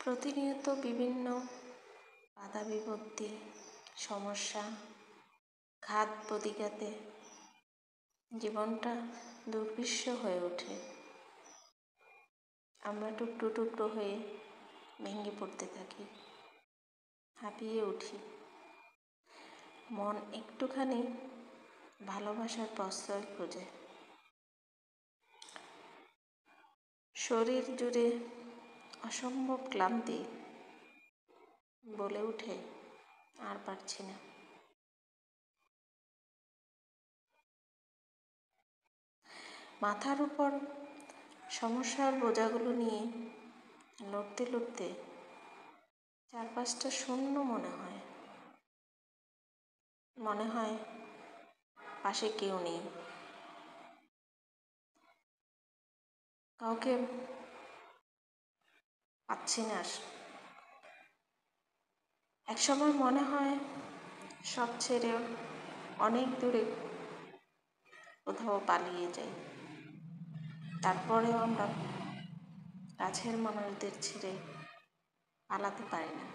প্রতিনিয়ত বিভিন্ন বাধা বিপত্তি, সমস্যা, ঘাত প্রতিঘাতে জীবনটা দুর্বিষহ হয়ে ওঠে। আমরা টুকরো টুকরো হয়ে ভেঙে পড়তে থাকি, হাঁপিয়ে উঠি। মন একটুখানি ভালোবাসার প্রশ্রয় খোঁজে। শরীর জুড়ে অসম্ভব ক্লান্তি, বলে উঠে আর পারছি না। মাথার উপর সমস্যার বোঝাগুলো নিয়ে লড়তে লড়তে চারপাশটা শূন্য মনে হয়। মনে হয় পাশে কেউ নেই, কাউকে পাচ্ছি না। একসময় মনে হয় সব ছেড়ে অনেক দূরে কোথাও পালিয়ে যাই। তারপরেও আমরা কাছের মানুষদের ছেড়ে পালাতে পারি না।